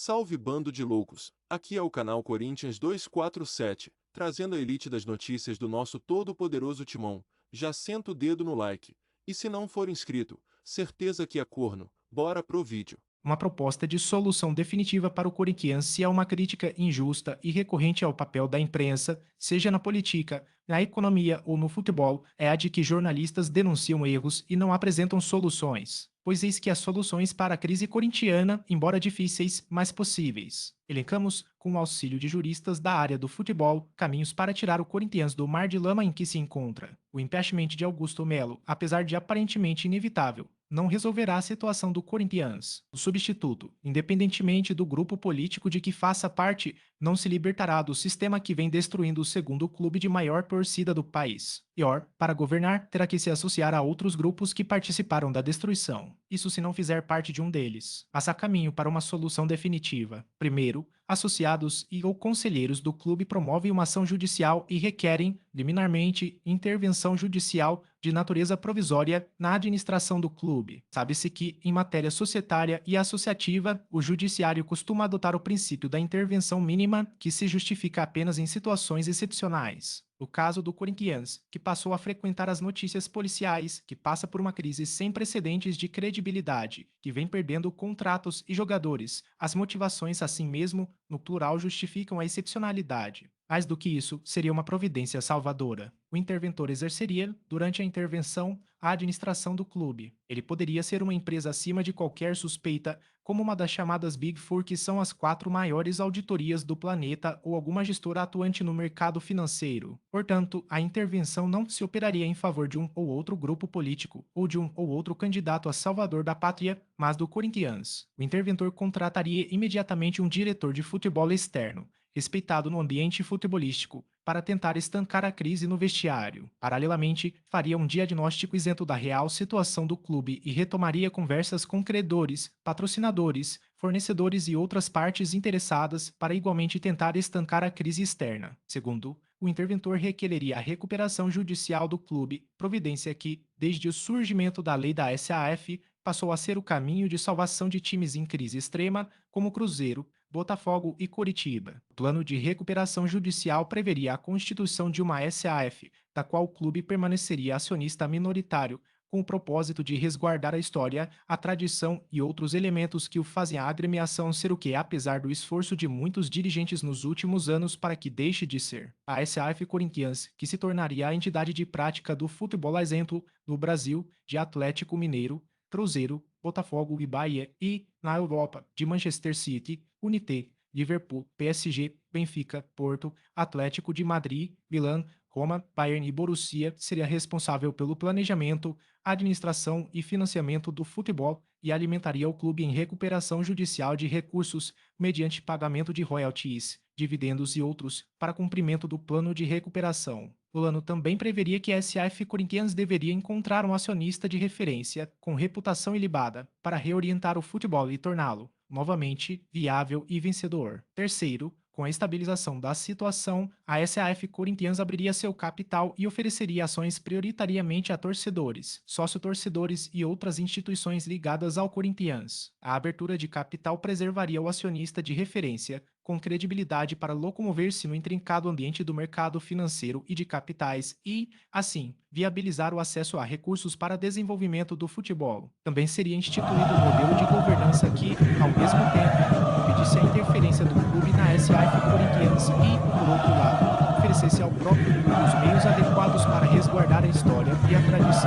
Salve bando de loucos, aqui é o canal Corinthians 247, trazendo a elite das notícias do nosso todo-poderoso timão. Já senta o dedo no like, e se não for inscrito, certeza que é corno, bora pro vídeo. Uma proposta de solução definitiva para o Corinthians se é uma crítica injusta e recorrente ao papel da imprensa, seja na política, na economia ou no futebol, é a de que jornalistas denunciam erros e não apresentam soluções. Pois eis que as soluções para a crise corintiana, embora difíceis, mas possíveis. Elencamos, com o auxílio de juristas da área do futebol, caminhos para tirar o Corinthians do mar de lama em que se encontra. O impeachment de Augusto Melo, apesar de aparentemente inevitável, não resolverá a situação do Corinthians. O substituto, independentemente do grupo político de que faça parte, não se libertará do sistema que vem destruindo o segundo clube de maior torcida do país. Pior, para governar, terá que se associar a outros grupos que participaram da destruição. Isso se não fizer parte de um deles. Passa caminho para uma solução definitiva. Primeiro, associados e ou conselheiros do clube promovem uma ação judicial e requerem, liminarmente, intervenção judicial de natureza provisória na administração do clube. Sabe-se que, em matéria societária e associativa, o judiciário costuma adotar o princípio da intervenção mínima, que se justifica apenas em situações excepcionais. O caso do Corinthians, que passou a frequentar as notícias policiais, que passa por uma crise sem precedentes de credibilidade, que vem perdendo contratos e jogadores. As motivações, assim mesmo, no plural, justificam a excepcionalidade. Mais do que isso, seria uma providência salvadora. O interventor exerceria, durante a intervenção, a administração do clube. Ele poderia ser uma empresa acima de qualquer suspeita, como uma das chamadas Big Four, que são as 4 maiores auditorias do planeta, ou alguma gestora atuante no mercado financeiro. Portanto, a intervenção não se operaria em favor de um ou outro grupo político, ou de um ou outro candidato a salvador da pátria, mas do Corinthians. O interventor contrataria imediatamente um diretor de futebol externo, respeitado no ambiente futebolístico, para tentar estancar a crise no vestiário. Paralelamente, faria um diagnóstico isento da real situação do clube e retomaria conversas com credores, patrocinadores, fornecedores e outras partes interessadas para igualmente tentar estancar a crise externa. Segundo, o interventor requereria a recuperação judicial do clube, providência que, desde o surgimento da lei da SAF, passou a ser o caminho de salvação de times em crise extrema, como Cruzeiro, Botafogo e Coritiba. O plano de recuperação judicial preveria a constituição de uma SAF, da qual o clube permaneceria acionista minoritário, com o propósito de resguardar a história, a tradição e outros elementos que o fazem a agremiação ser o que é, apesar do esforço de muitos dirigentes nos últimos anos para que deixe de ser. A SAF Corinthians, que se tornaria a entidade de prática do futebol a exemplo no Brasil de Atlético Mineiro, Cruzeiro, Botafogo e Bahia, e, na Europa, de Manchester City, Unité, Liverpool, PSG, Benfica, Porto, Atlético de Madrid, Milan, Roma, Bayern e Borussia, seria responsável pelo planejamento, administração e financiamento do futebol e alimentaria o clube em recuperação judicial de recursos mediante pagamento de royalties, dividendos e outros para cumprimento do plano de recuperação. O plano também preveria que a SAF Corinthians deveria encontrar um acionista de referência com reputação ilibada para reorientar o futebol e torná-lo, novamente, viável e vencedor. Terceiro, com a estabilização da situação, a SAF Corinthians abriria seu capital e ofereceria ações prioritariamente a torcedores, sócio-torcedores e outras instituições ligadas ao Corinthians. A abertura de capital preservaria o acionista de referência, com credibilidade para locomover-se no intrincado ambiente do mercado financeiro e de capitais e, assim, viabilizar o acesso a recursos para desenvolvimento do futebol. Também seria instituído um modelo de governança que, ao mesmo tempo, impedisse a interferência do clube na SAF Corinthians e, por outro lado, oferecesse ao próprio clube os meios adequados para resguardar a história e a tradição